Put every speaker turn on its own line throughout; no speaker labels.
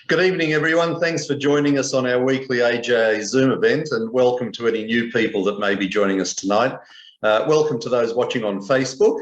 Good evening, everyone. Thanks for joining us on our weekly AJA Zoom event, and welcome to any new people that may be joining us tonight. Welcome to those watching on Facebook,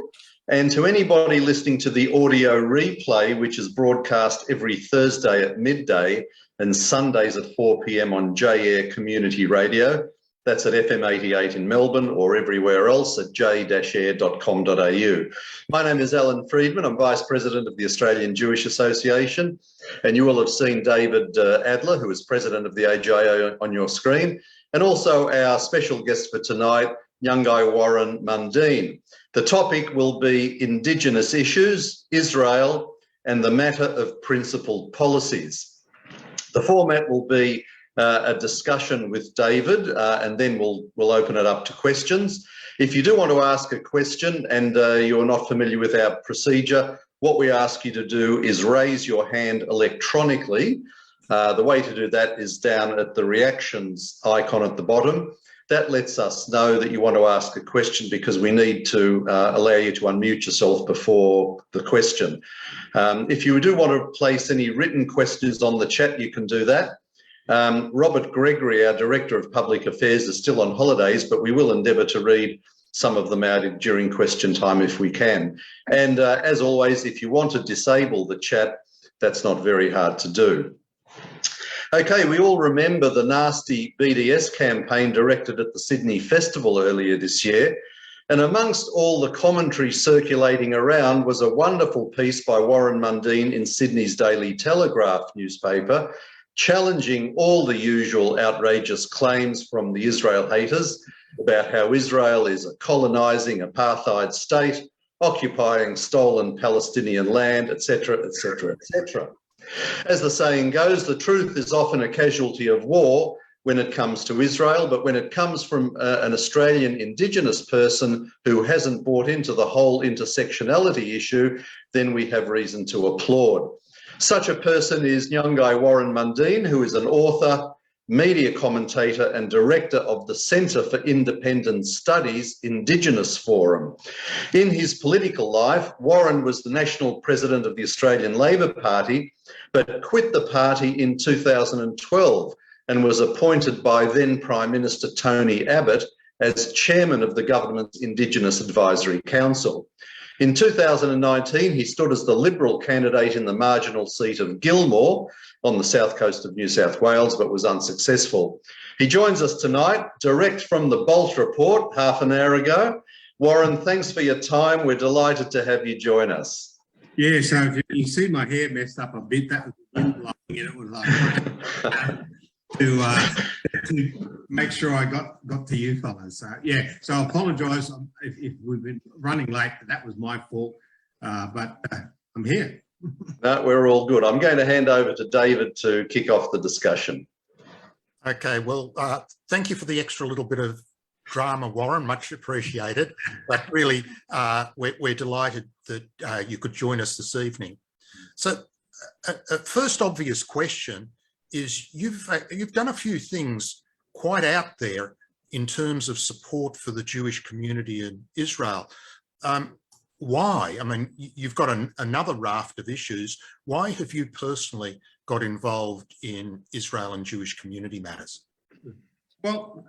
and to anybody listening to the audio replay, which is broadcast every Thursday at midday and Sundays at 4 p.m. on J-Air Community Radio. That's at FM 88 in Melbourne or everywhere else at j-air.com.au. My name is Alan Friedman. I'm Vice President of the Australian Jewish Association, and you will have seen David Adler, who is President of the AJA, on your screen, and also our special guest for tonight, Nyunggai Warren Mundine. The topic will be Indigenous issues, Israel, and the matter of principled policies. The format will be a discussion with David, and then we'll open it up to questions. If you do want to ask a question and you're not familiar with our procedure, what we ask you to do is raise your hand electronically. The way to do that is down at the reactions icon at the bottom. That lets us know that you want to ask a question, because we need to allow you to unmute yourself before the question. If you do want to place any written questions on the chat, you can do that. Robert Gregory, our Director of Public Affairs, is still on holidays, but we will endeavour to read some of them out during question time if we can. And as always, if you want to disable the chat, that's not very hard to do. Okay, we all remember the nasty BDS campaign directed at the Sydney Festival earlier this year. And amongst all the commentary circulating around was a wonderful piece by Warren Mundine in Sydney's Daily Telegraph newspaper, challenging all the usual outrageous claims from the Israel haters about how Israel is a colonising apartheid state, occupying stolen Palestinian land, etc., etc., etc. As the saying goes, the truth is often a casualty of war when it comes to Israel, but when it comes from an Australian Indigenous person who hasn't bought into the whole intersectionality issue, then we have reason to applaud. Such a person is Nyunggai Warren Mundine, who is an author, media commentator and director of the Centre for Independent Studies Indigenous Forum. In his political life, Warren was the national president of the Australian Labor Party, but quit the party in 2012 and was appointed by then Prime Minister Tony Abbott as chairman of the government's Indigenous Advisory Council. In 2019, he stood as the Liberal candidate in the marginal seat of Gilmore on the south coast of New South Wales, but was unsuccessful. He joins us tonight, direct from the Bolt Report half an hour ago. Warren, thanks for your time. We're delighted to have you join us.
Yeah, so if you see my hair messed up a bit, that was the wind blowing it. It was like to make sure I got to you fellas. Yeah, so I apologise if we've been running late, but that was my fault. But I'm here.
No, we're all good. I'm going to hand over to David to kick off the discussion.
Okay, well, thank you for the extra little bit of drama, Warren, much appreciated. But really, we're delighted that you could join us this evening. So a first obvious question is you've done a few things quite out there in terms of support for the Jewish community in Israel. Why? I mean, you've got another raft of issues. Why have you personally got involved in Israel and Jewish community matters?
Well,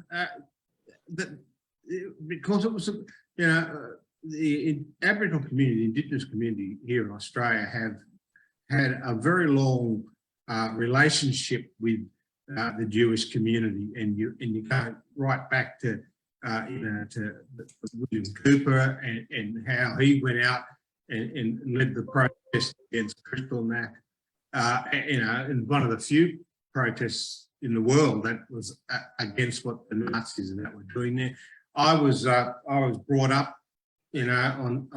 because it was, the Aboriginal community, the Indigenous community here in Australia have had a very long relationship with the Jewish community, and you go right back to to William Cooper and how he went out and led the protest against Kristallnacht. And one of the few protests in the world that was against what the Nazis and that were doing there. I was brought up, on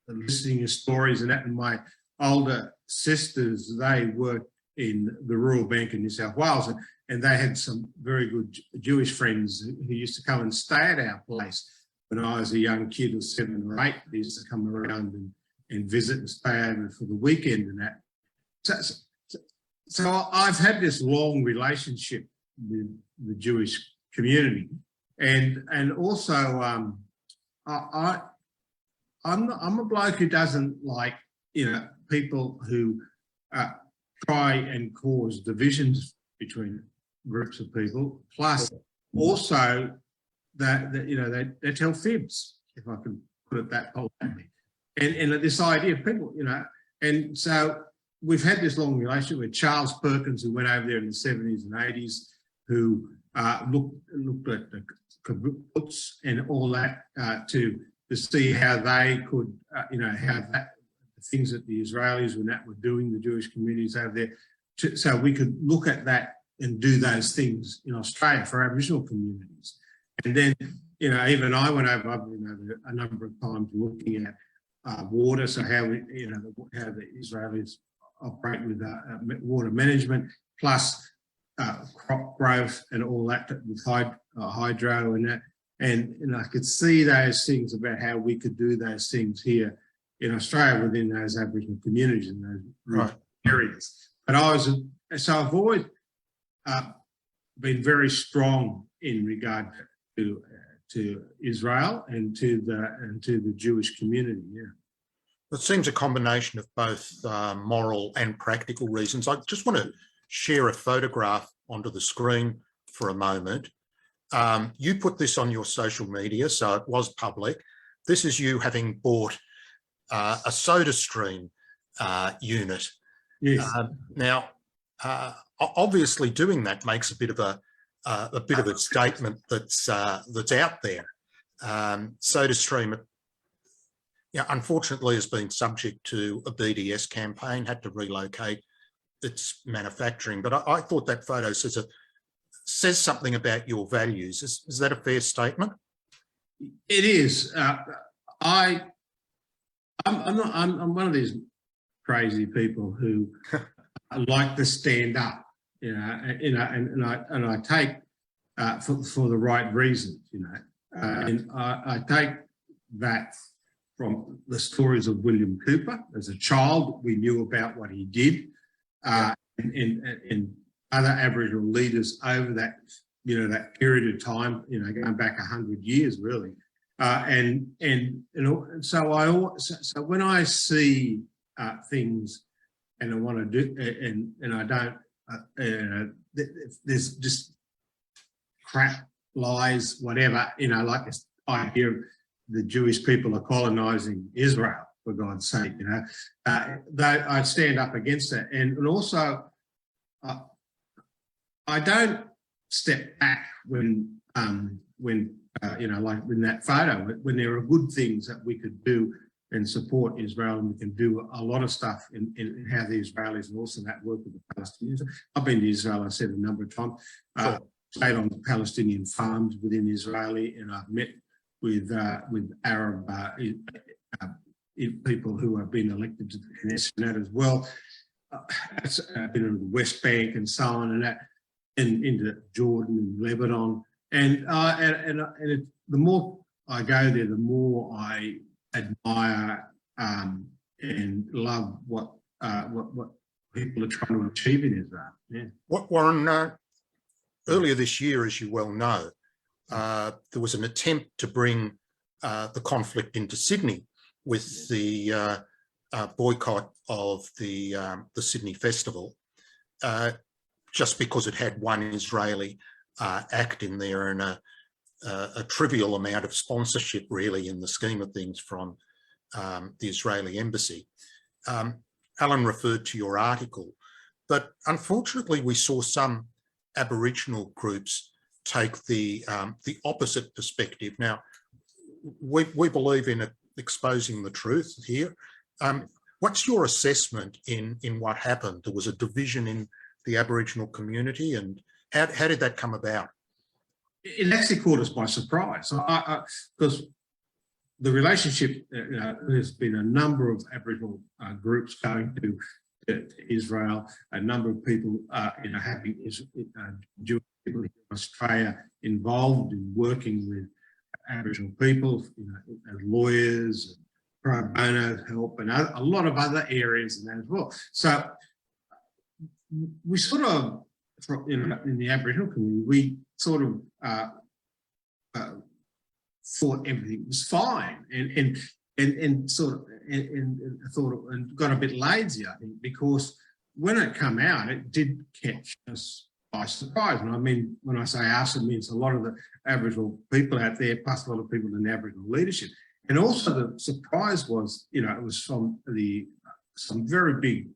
listening to stories and that, and my older sisters, they worked in the Rural Bank in New South Wales, and they had some very good Jewish friends who used to come and stay at our place when I was a young kid of 7 or 8. They used to come around and visit and stay over for the weekend and that. So I've had this long relationship with the Jewish community, and also I'm a bloke who doesn't like people who try and cause divisions between groups of people, plus also that they tell fibs, if I can put it that politely, and this idea of people, and so we've had this long relationship with Charles Perkins, who went over there in the 70s and 80s, who looked at the kibbutz and all that to see how they could, how that the things that the Israelis were doing, the Jewish communities over there, so we could look at that and do those things in Australia for Aboriginal communities. And then, even I went over, I've been over a number of times looking at water, so how how the Israelis operate with water management, plus crop growth and all that with hydro and that. And I could see those things about how we could do those things here in Australia within those Aboriginal communities and those areas. But I've always been very strong in regard to Israel and to the Jewish community. Yeah.
It seems a combination of both moral and practical reasons. I just want to share a photograph onto the screen for a moment. You put this on your social media, so it was public. This is you having bought a SodaStream unit.
Yes.
Now, obviously, doing that makes a bit of a statement that's out there. SodaStream, unfortunately, has been subject to a BDS campaign, had to relocate its manufacturing. But I thought that photo says something about your values. Is that a fair statement?
It is. I'm one of these crazy people who like to stand up, and I take for the right reasons, and I take that from the stories of William Cooper. As a child, we knew about what he did, and other Aboriginal leaders over that, that period of time, going back 100 years, really. So when I see things and I want to do, and I don't, there's just crap, lies, whatever, like this idea of the Jewish people are colonising Israel, for God's sake, I'd stand up against that. And also, I don't step back when like in that photo, when there are good things that we could do and support Israel, and we can do a lot of stuff in how the Israelis and also that work with the Palestinians. I've been to Israel, I said a number of times, stayed on Palestinian farms within Israeli, and I've met with Arab people who have been elected to the Knesset and that as well. I've been in the West Bank and so on, and that, and into Jordan and Lebanon, and the more I go there, the more I admire and love what people are trying to achieve in Israel. Yeah.
Warren, earlier this year, as you well know, there was an attempt to bring the conflict into Sydney with the boycott of the Sydney Festival, just because it had one Israeli act in there and a trivial amount of sponsorship, really, in the scheme of things from the Israeli embassy. Alan referred to your article, but unfortunately we saw some Aboriginal groups take the opposite perspective. Now, we believe in exposing the truth here. What's your assessment in what happened? There was a division in the Aboriginal community, and how did that come about?
It actually caught us by surprise, because the relationship, there's been a number of Aboriginal groups going to Israel, a number of people, having Jewish people in Australia involved in working with Aboriginal people, as lawyers, pro bono help, and a lot of other areas in that as well. So we sort of, in the Aboriginal community, we sort of thought everything was fine, and sort of and thought and got a bit lazy, I think, because when it came out, it did catch us by surprise. And I mean, when I say us, it means a lot of the Aboriginal people out there, plus a lot of people in Aboriginal leadership. And also the surprise was, you know, it was from some very big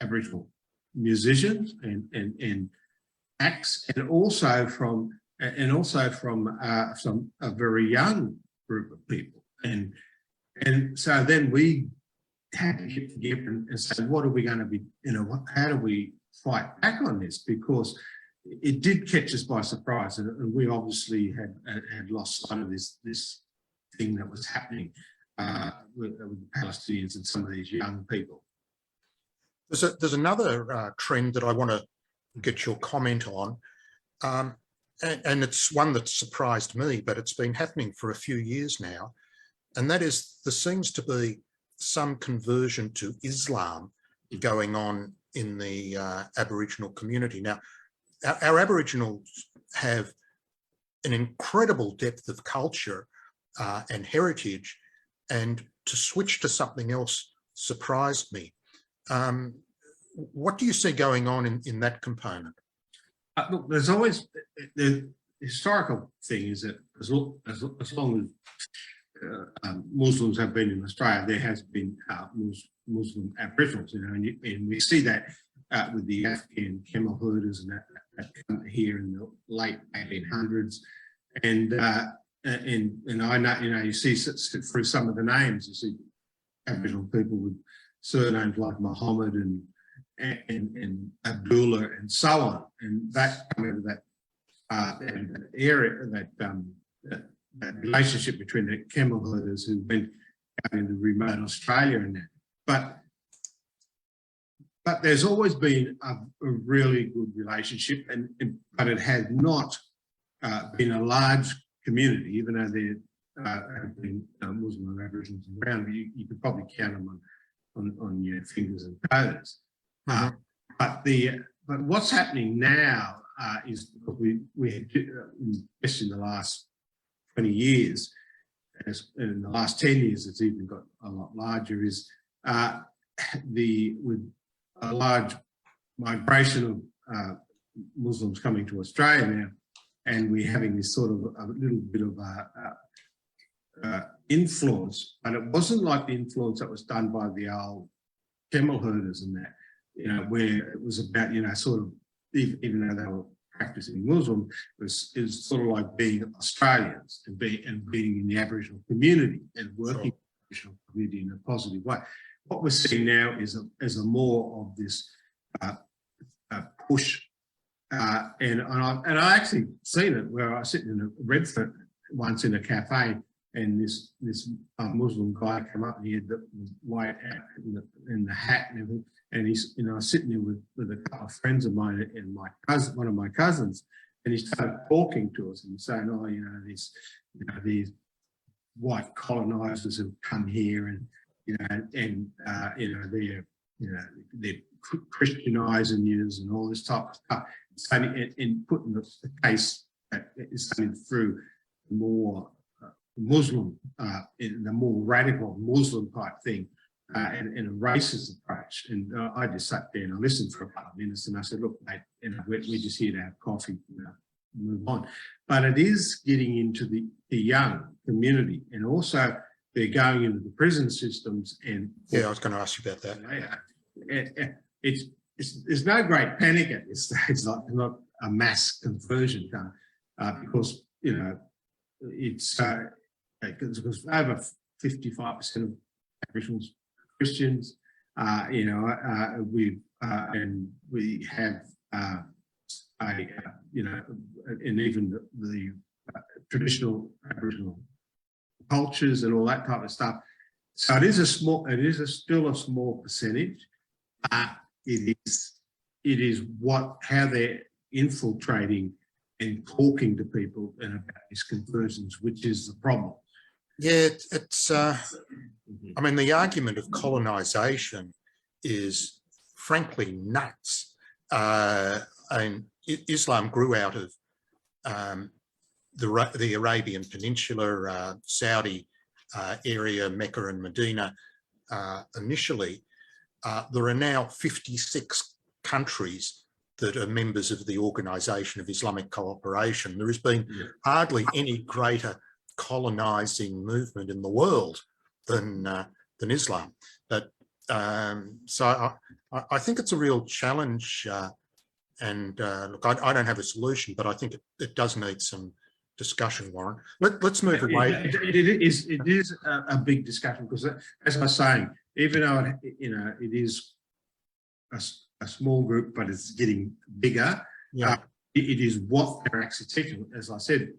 Aboriginal musicians and acts, and also from a very young group of people. And so then we had to get together and say, what are we going to be, you know, how do we fight back on this? Because it did catch us by surprise, and we obviously had lost sight of this thing that was happening with the Palestinians and some of these young people.
There's another trend that I want to get your comment on, and it's one that surprised me, but it's been happening for a few years now, and that is there seems to be some conversion to Islam going on in the Aboriginal community. Now, our Aboriginals have an incredible depth of culture and heritage, and to switch to something else surprised me. What do you see going on in that component?
Look, there's always the historical thing is that as long as Muslims have been in Australia, there has been Muslim Aboriginals, you know, and we see that with the Afghan camel herders and that come here in the late 1800s, and I know, you know, you see through some of the names, you see Aboriginal people with surnames like Muhammad and Abdullah and so on, and that kind of that area, that relationship between the camel herders who went out into remote Australia and that. But there's always been a really good relationship, but it has not been a large community, even though there have been Muslim and Aboriginals around. You could probably count them on your fingers and toes. But what's happening now is we had, just in the last 20 years, in the last 10 years, it's even got a lot larger, is with a large migration of Muslims coming to Australia now, and we're having this sort of a little bit of influence, but it wasn't like the influence that was done by the old camel herders and that, you know, where it was about, you know, sort of, even though they were practicing Muslim, it was sort of like being Australians and being in the Aboriginal community and working in the Aboriginal community in a positive way. What we're seeing now is a more of this push, and I actually seen it where I was sitting in a Redford once in a cafe, and this Muslim guy came up and he had the white hat and the hat and everything, and he's, you know, I was sitting there with a couple of friends of mine and my cousin, one of my cousins, and he started talking to us and saying, oh, you know, these white colonisers have come here, and they're Christianising you and all this type of stuff, and putting the case that is coming through more Muslim, in the more radical Muslim type thing, and a racist approach. And I just sat there and I listened for a couple of minutes, and I said, look, mate, you know, we're just here to have coffee, you know, move on. But it is getting into the young community, and also they're going into the prison systems. And
yeah, I was going to ask you about that.
There's no great panic at this stage, like not a mass conversion done, because, you know, it's because over 55% of Aboriginals are Christians, you know, we have you know, and even the traditional Aboriginal cultures and all that type of stuff. So it is still a small percentage. It is how they're infiltrating and talking to people and about these conversions, which is the problem.
Yeah, it's. I mean, the argument of colonisation is frankly nuts. And Islam grew out of the Arabian Peninsula, Saudi area, Mecca and Medina initially. there are now 56 countries that are members of the Organisation of Islamic Cooperation. There has been hardly any greater colonising movement in the world than Islam. But so I think it's a real challenge. And look, I don't have a solution, but I think it does need some discussion, Warren. Let's move away.
It is a big discussion because, as I was saying, even though it is a small group, but it's getting bigger.
Yeah.
It is what they're actually teaching. As I said,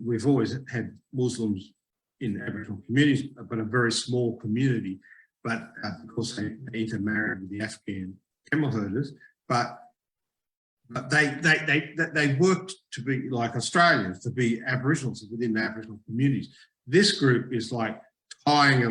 we've always had Muslims in Aboriginal communities, but a very small community. But because they intermarried with the Afghan camel herders, but they worked to be like Australians, to be Aboriginals within the Aboriginal communities. This group is like tying a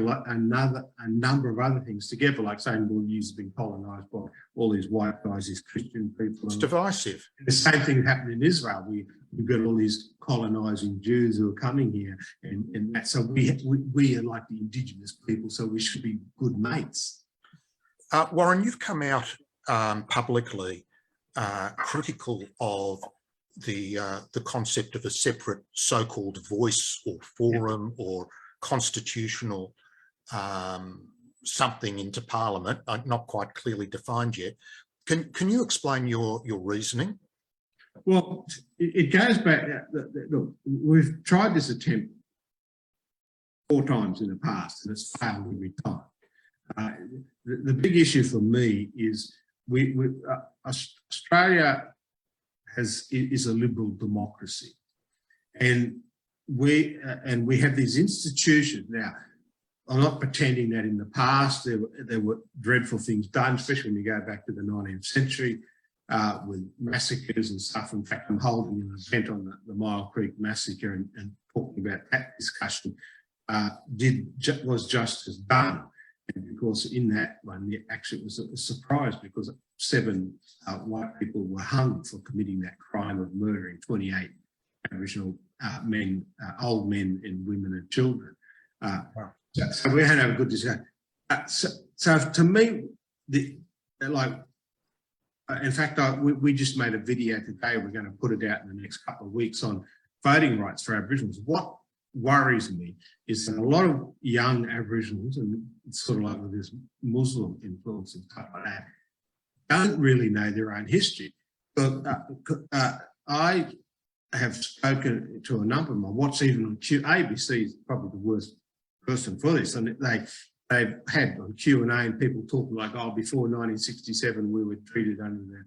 number of other things together, like saying, well, you've been colonised by all these white guys, these Christian people.
It's divisive.
The same thing happened in Israel. We've got all these colonising Jews who are coming here, and that, so we are like the Indigenous people, so we should be good mates.
Warren, you've come out publicly critical of the concept of a separate so-called voice or forum or constitutional something into Parliament, not quite clearly defined yet. Can you explain your reasoning?
Well, it goes back. Look, we've tried this attempt 4 times in the past, and it's failed every time. The big issue for me is Australia is a liberal democracy, and we have these institutions now. I'm not pretending that in the past there were dreadful things done, especially when you go back to the 19th century with massacres and stuff. In fact, I'm holding an event on the Mile Creek Massacre and talking about that discussion. Was justice done? And because in that one, actually it was a surprise because 7 white people were hung for committing that crime of murdering 28 Aboriginal men, old men and women and children. So we had a good discussion. So to me, in fact, we just made a video today. We're going to put it out in the next couple of weeks on voting rights for Aboriginals. What worries me is that a lot of young Aboriginals, and it's sort of like with this Muslim influence and stuff like that, don't really know their own history. But I have spoken to a number of them. What's even on ABC is probably the worst person for this, and they've had on Q&A and people talking like, oh, before 1967 we were treated under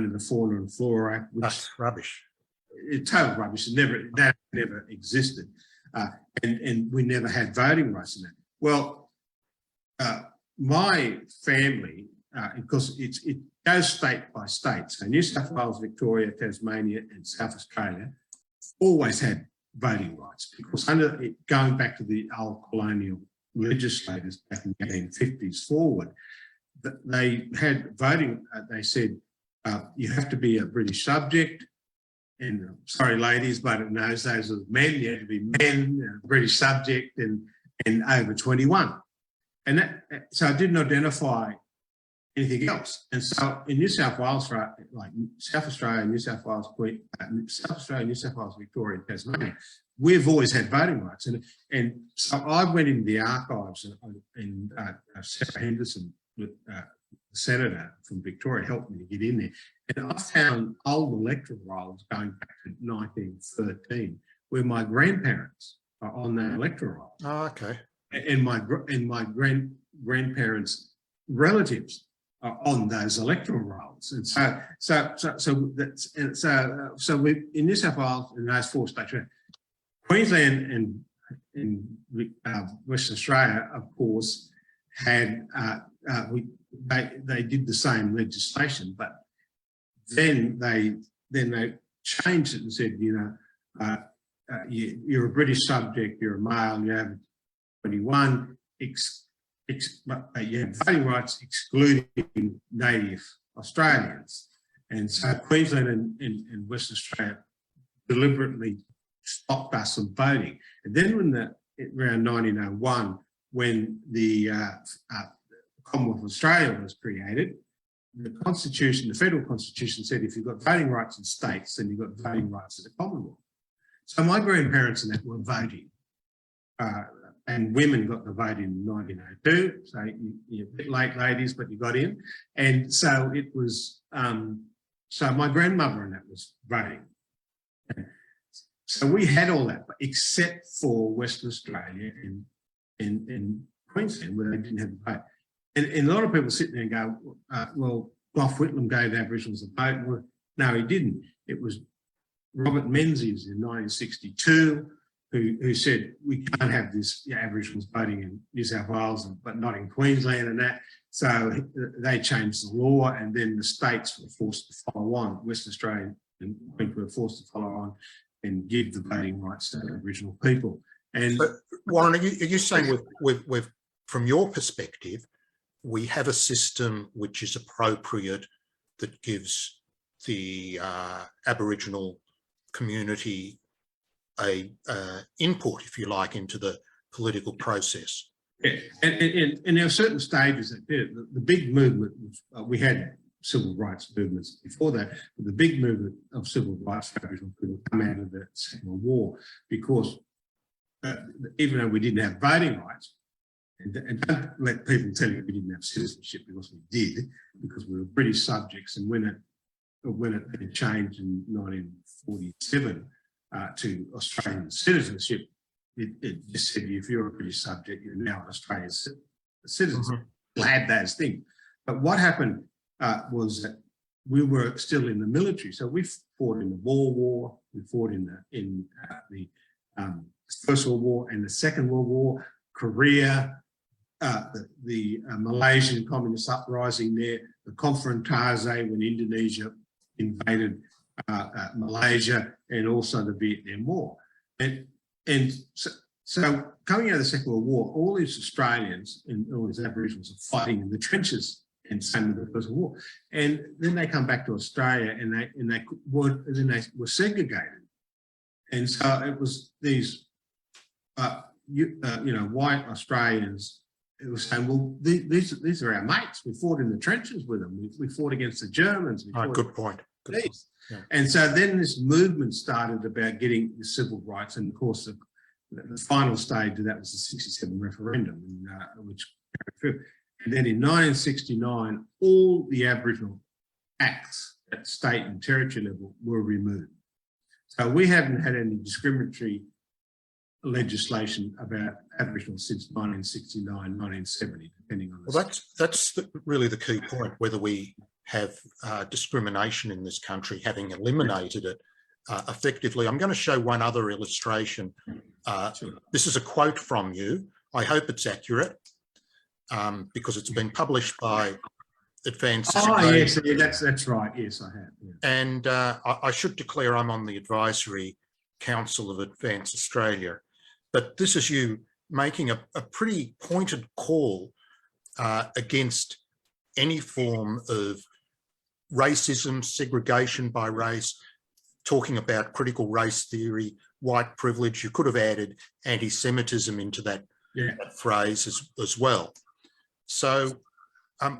the Fauna and Flora Act.
That's rubbish.
It's total rubbish. That never existed, and we never had voting rights in that. Well, my family, because it goes state by state. So New South Wales, Victoria, Tasmania, and South Australia always had voting rights because going back to the old colonial legislators back in the 1850s forward, they had voting. They said you have to be a British subject. And sorry, ladies, but in those days it was men. You had to be men, British subject, and over 21. And that, so I didn't identify anything else. And so in New South Wales, like South Australia, New South Wales, South Australia, New South Wales, Victoria, and Tasmania, we've always had voting rights. And so I went into the archives and Sarah Henderson, the senator from Victoria, helped me to get in there. And I found old electoral rolls going back to 1913, where my grandparents are on that electoral roll.
Oh, okay.
And my grandparents' relatives are on those electoral rolls. And so we in New South Wales in those 4 states, Queensland and Western Australia, of course, had they did the same legislation, but then they changed it and said, you're a British subject, you're a male, you have 21, you have voting rights excluding native Australians. And so Queensland and Western Australia deliberately stopped us from voting. And then around 1901, when the Commonwealth of Australia was created, the Constitution, the federal Constitution said if you've got voting rights in states, then you've got voting rights as a Commonwealth. So my grandparents and that were voting. And women got the vote in 1902. So you're a bit late, ladies, but you got in. And so it was, so my grandmother and that was voting. So we had all that, except for Western Australia and Queensland, where they didn't have the vote. And a lot of people sit there and go, well, Gough Whitlam gave Aboriginals a vote. Well, no, he didn't. It was Robert Menzies in 1962 who said we can't have this Aboriginals voting in New South Wales, but not in Queensland and that. So they changed the law, and then the states were forced to follow on. Western Australia and Queensland were forced to follow on and give the voting rights to Aboriginal people. And
but Warren, are you saying with from your perspective, we have a system which is appropriate that gives the Aboriginal community a input, if you like, into the political process?
Yeah, and there are certain stages that the big movement, we had civil rights movements before that, but the big movement of civil rights for Aboriginal people come out of the Second World War, because even though we didn't have voting rights, and don't let people tell you we didn't have citizenship, because we did, because we were British subjects, and when it changed in 1947 to Australian citizenship, it just said if you're a British subject, you're now an Australian citizen.
Mm-hmm.
We'll have those things. But what happened was that we were still in the military, so we fought in the Boer War, we fought in the First World War and the Second World War, Korea, the Malaysian communist uprising there, the Konfrontase when Indonesia invaded Malaysia, and also the Vietnam War. And so coming out of the Second World War, all these Australians and all these Aboriginals are fighting in the trenches, and same with the First World War. And then they come back to Australia, and they were segregated. And so it was these white Australians who were saying, well, these are our mates. We fought in the trenches with them. We fought against the Germans.
Good point. Good point. Yeah.
And so then this movement started about getting the civil rights, and of course the final stage of that was the 67 referendum, which carried through. And then in 1969, all the Aboriginal acts at state and territory level were removed. So we haven't had any discriminatory legislation about Aboriginal since 1969, 1970, depending on the
Well, that's really the key point, whether we have discrimination in this country, having eliminated it effectively. I'm going to show one other illustration. This is a quote from you. I hope it's accurate, because it's been published by Advanced Australia.
Yes, that's right. Yes, I have. Yeah.
And I should declare I'm on the Advisory Council of Advanced Australia. But this is you making a pretty pointed call against any form of racism, segregation by race, talking about critical race theory, white privilege. You could have added anti-Semitism into that phrase as well. So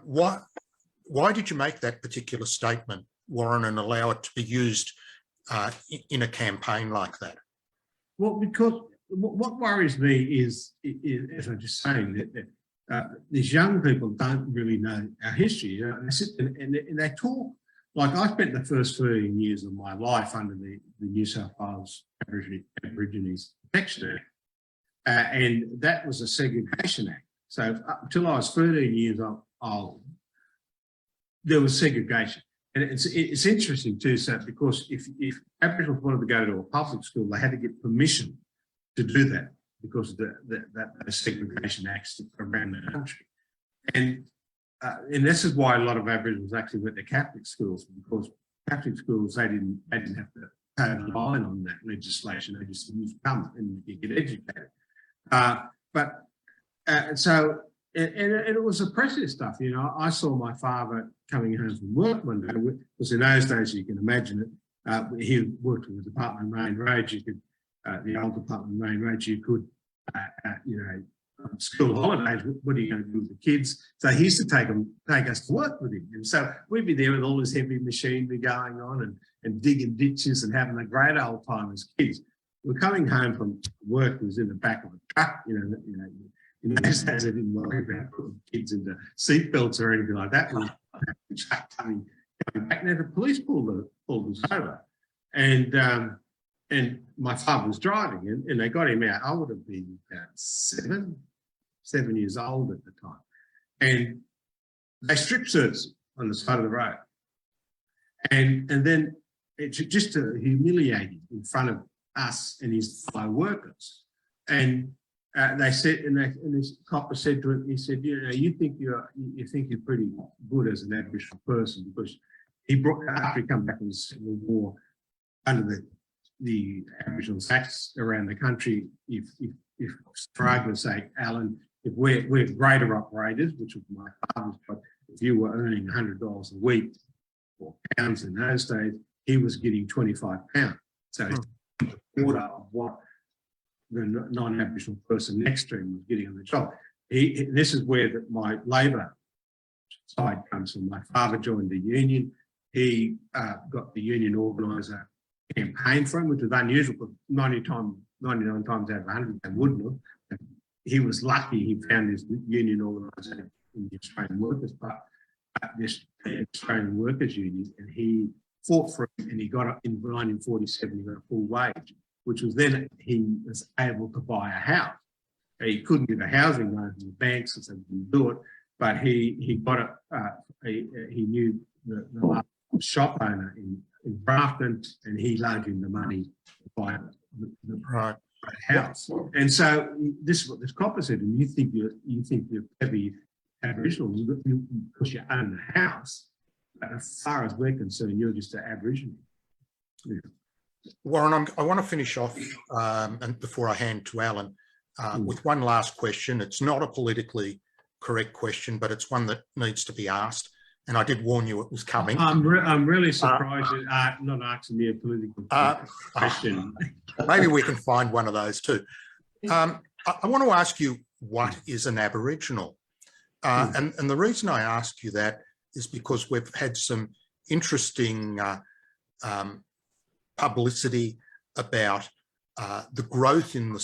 why did you make that particular statement, Warren, and allow it to be used in a campaign like that?
Well, because what worries me is, as I'm just saying, that these young people don't really know our history. They sit and they talk like I spent the first 13 years of my life under the New South Wales Aborigines Protection Act, and that was a segregation act. So up until I was 13 years old, there was segregation. And it's interesting too, so because if Aboriginals wanted to go to a public school, they had to get permission to do that because of that segregation acts around the country. And this is why a lot of Aboriginals actually went to Catholic schools, because Catholic schools, they didn't have to pay a line on that legislation. They just used come and you get educated. So it was oppressive stuff. You know, I saw my father coming home from work one day, because in those days, you can imagine it, he worked with the Department of Main Roads. You could, the old Department of Main Roads, you could, school holidays, what are you going to do with the kids? So he used to take us to work with him. And so we'd be there with all this heavy machinery going on and digging ditches and having a great old time as kids. We're coming home from work, was in the back of a truck, in those days they didn't worry about putting kids into seatbelts or anything like that. Coming back, and the police pulled us over. And my father was driving, and they got him out. I would have been about 7 years old at the time. And they strip searched on the side of the road. And then it just to humiliate him in front of us and his fellow workers. And they said, and this copper said to him, he said, you think you're pretty good as an Aboriginal person, because after he come back from the Civil War, under the Aboriginal Acts around the country, if for argument's sake, Alan, if we're greater operators, which was my father's job, if you were earning $100 a week or pounds in those days, he was getting £25. So it's a quarter of what the non-Aboriginal person next to him was getting on the job. This is where my Labor side comes from. My father joined the union. He got the union organiser campaign for him, which was unusual, because 99 times out of 100 they wouldn't have. He was lucky he found this union organiser in the Australian Workers, but this Australian Workers Union, and he fought for it, and he got it in 1947. He got a full wage, which was then he was able to buy a house. He couldn't get a housing loan from the banks, so they didn't do it, but he got it. He knew the shop owner in Grafton, and he loaned him the money to buy the house. And so this is what this copper said. And you think you're heavy Aboriginal because you own the house, but as far as we're concerned, you're just an Aboriginal. Yeah.
Warren, I want to finish off, and before I hand to Alan, with one last question. It's not a politically correct question, but it's one that needs to be asked. And I did warn you it was coming.
I'm really surprised you're not asking me a political question.
Maybe we can find one of those too. I want to ask you, what is an Aboriginal? And the reason I ask you that is because we've had some interesting publicity about the growth in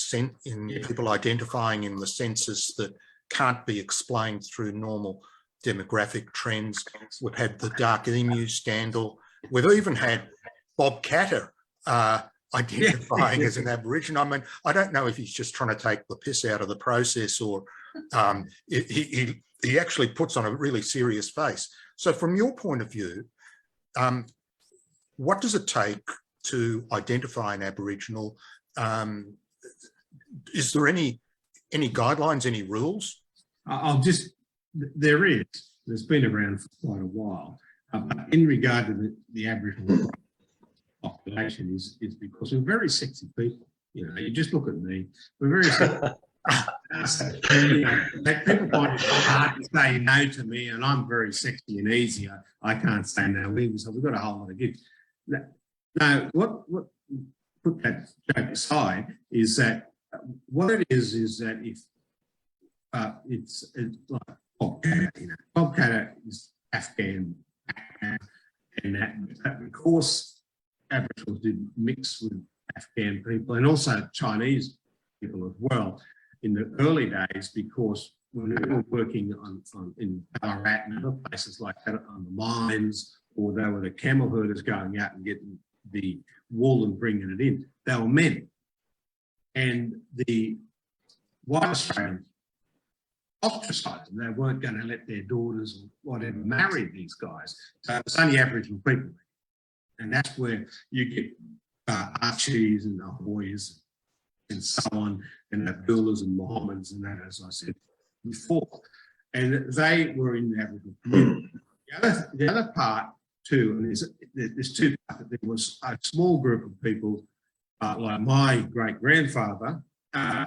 people identifying in the census that can't be explained through normal demographic trends. We've had the Dark Emu scandal. We've even had Bob Catter identifying as an Aboriginal. I mean, I don't know if he's just trying to take the piss out of the process, or he actually puts on a really serious face. So from your point of view, what does it take to identify an Aboriginal? Is there any guidelines, any rules?
There's been around for quite a while. But in regard to the Aboriginal population is because we're very sexy people. You just look at me. We're very sexy. People find it hard to say no to me, and I'm very sexy and easy. I can't say no either, so we've got a whole lot of gifts. Now, what put that joke aside is that what it is that if it's like Bob Catter is Afghan, and that because Aboriginals did mix with Afghan people and also Chinese people as well in the early days, because when they were working in Ballarat and other places like that on the mines, or they were the camel herders going out and getting the wool and bringing it in, they were men. And the white Australians ostracised them. They weren't going to let their daughters or whatever marry these guys. So it's only Aboriginal people. And that's where you get Archies and Ahoyas and so on, and Abdullahs and Mohammeds and that, as I said before. And they were in the Aboriginal community. The other part too, and there's two parts. There was a small group of people like my great-grandfather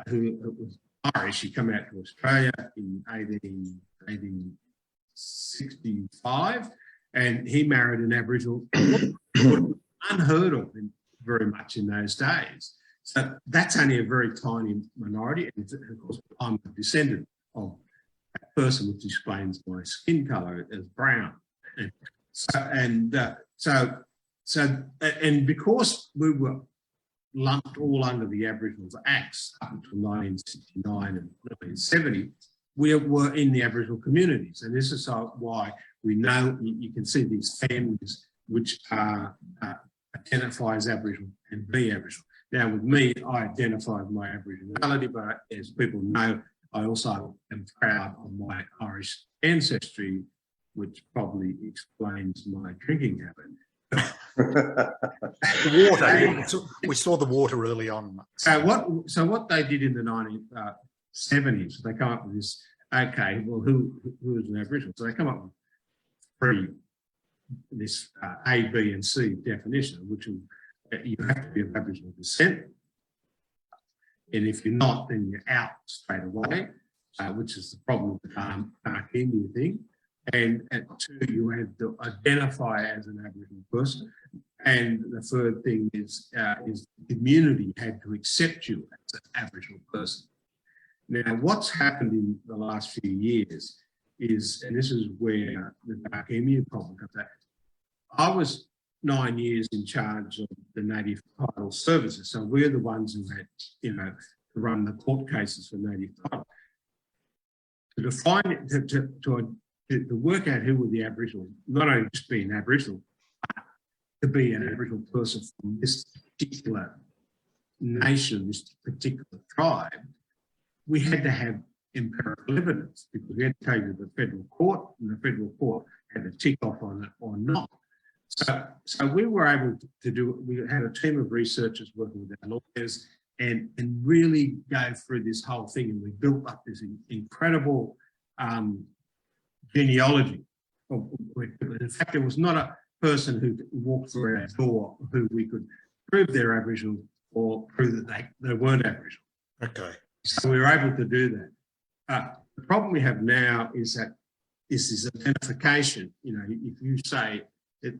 who was Irish. He came out to Australia in 1865, and he married an Aboriginal, unheard of very much in those days. So that's only a very tiny minority. And of course, I'm a descendant of that person, which explains my skin colour as brown. And because we were lumped all under the Aboriginals Acts up until 1969 and 1970, we were in the Aboriginal communities. And this is why we know, you can see these families which are identify as Aboriginal and be Aboriginal. Now with me, I identify with my Aboriginality, but as people know, I also am proud of my Irish ancestry, which probably explains my drinking habit.
The water, we saw the water early on.
So what they did in the 1970s, they come up with this, okay, well, who is an Aboriginal? So they come up with this A, B and C definition, which is you have to be of Aboriginal descent. And if you're not, then you're out straight away, which is the problem with the dark Indian thing. And two, you have to identify as an Aboriginal person. And the third thing is the community had to accept you as an Aboriginal person. Now, what's happened in the last few years is, and this is where the dark Indian problem comes out. I was 9 years in charge of the Native Title Services. So we're the ones who had, to run the court cases for Native Title. To define it, to work out who were the Aboriginal, not only just being Aboriginal, but to be an Aboriginal person from this particular nation, this particular tribe, we had to have empirical evidence because we had to take it to the federal court, and the federal court had to tick off on it or not. So we were able to do, we had a team of researchers working with our lawyers and really go through this whole thing, and we built up this incredible genealogy. In fact, there was not a person who walked through our door who we could prove they're Aboriginal or prove that they weren't Aboriginal.
Okay.
So we were able to do that. The problem we have now is that this identification. If you say that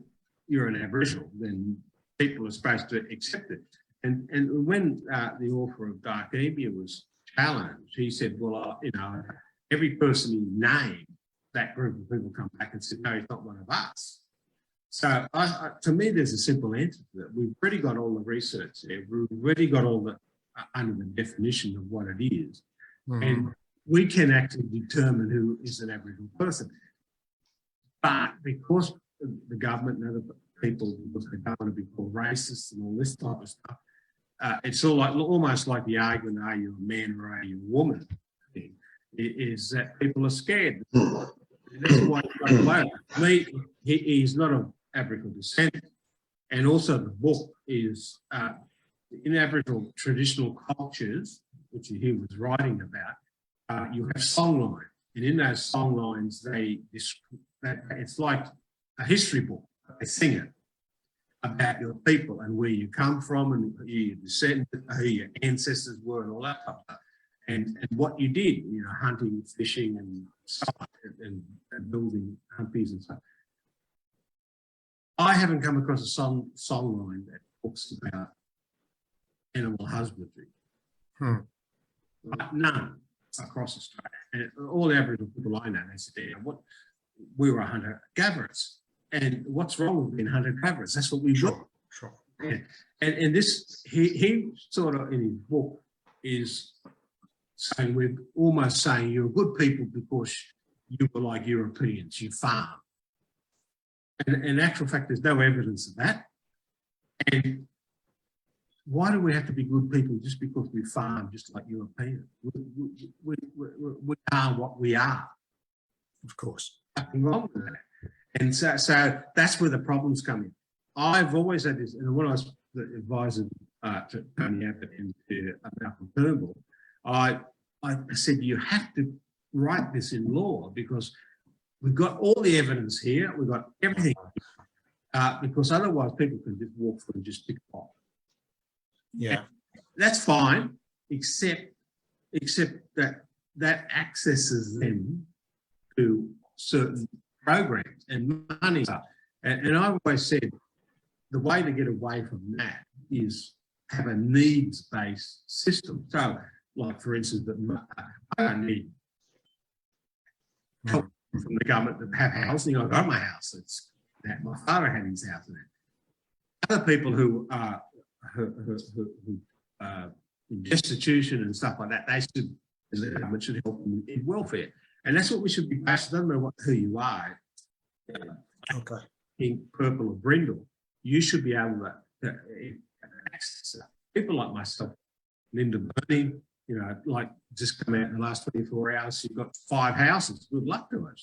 you're an Aboriginal, then people are supposed to accept it. And when the author of Dark Ebia was challenged, he said, well, every person you name, that group of people come back and said, no, he's not one of us. So to me, there's a simple answer to that. We've already got all the research there. We've already got all the under the definition of what it is. And we can actually determine who is an Aboriginal person. But because the government and other people, because they don't want to be called racist and all this type of stuff, it's almost like the argument, are you a man or are you a woman? Thing, is that people are scared. That's why he's not of Aboriginal descent. And also the book is in Aboriginal traditional cultures, which he was writing about, you have songlines. And in those songlines, it's like a history book. They sing it about your people and where you come from and who your descendants, who your ancestors were and all that type of stuff. And what you did, hunting, fishing and stuff, and building humpies and stuff. I haven't come across a songline that talks about animal husbandry. But none across Australia. And all the Aboriginal people I know, they said, we were hunter-gatherers. And what's wrong with being hunter-gatherers? That's what we were.
Sure.
Yeah. And this, he sort of in his book is saying, we're almost saying you're good people because you were like Europeans, you farm. And in actual fact, there's no evidence of that. And why do we have to be good people just because we farm just like Europeans? We are what we are.
Of course.
Nothing wrong with that. And so that's where the problems come in. I've always had this, and when I was the advisor to Tony Abbott and to Malcolm Turnbull, I said, you have to write this in law because we've got all the evidence here, we've got everything, because otherwise people can just walk through and just tick off.
Yeah.
And that's fine, except that accesses them to certain programs and money. And I've always said the way to get away from that is have a needs-based system. So, like for instance, I don't need help from the government to have housing. I got my house. It's that my father had his house in it. Other people who are in destitution and stuff like that, the government should help them in welfare, and that's what we should be based. It doesn't matter who you are,
Okay.
in purple or brindle, you should be able to access it. People like myself, Linda Burney, like just come out in the last 24 hours, she's got 5 houses. Good luck to her.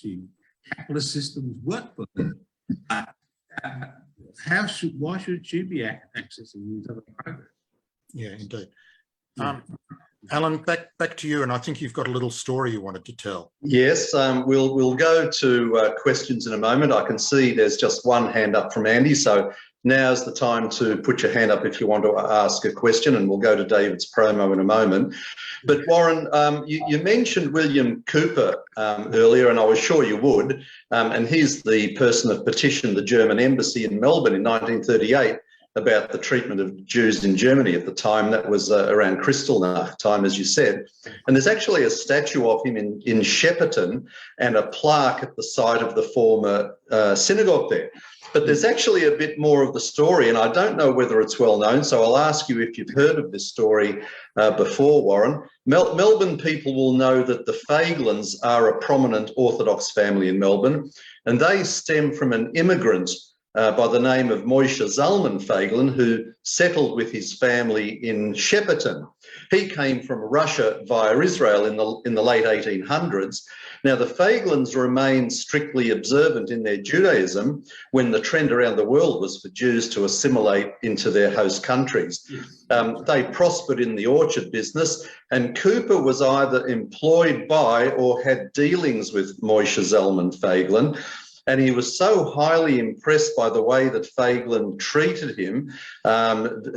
Capitalist systems work for her. Why should she be accessing these other programs?
Yeah, indeed. Alan, back to you, and I think you've got a little story you wanted to tell.
Yes, we'll go to questions in a moment. I can see there's just one hand up from Andy, so now's the time to put your hand up if you want to ask a question, and we'll go to David's promo in a moment. But Warren, you mentioned William Cooper earlier, and I was sure you would, and he's the person that petitioned the German embassy in Melbourne in 1938 about the treatment of Jews in Germany at the time. That was around Kristallnacht time, as you said. And there's actually a statue of him in Shepparton and a plaque at the site of the former synagogue there. But there's actually a bit more of the story, and I don't know whether it's well known, so I'll ask you if you've heard of this story before, Warren. Melbourne people will know that the Faglins are a prominent Orthodox family in Melbourne, and they stem from an immigrant by the name of Moshe Zalman Faglin, who settled with his family in Shepparton. He came from Russia via Israel in the late 1800s. Now, the Faglins remained strictly observant in their Judaism when the trend around the world was for Jews to assimilate into their host countries. They prospered in the orchard business, and Cooper was either employed by or had dealings with Moshe Zalman Faglin. And he was so highly impressed by the way that Faglin treated him,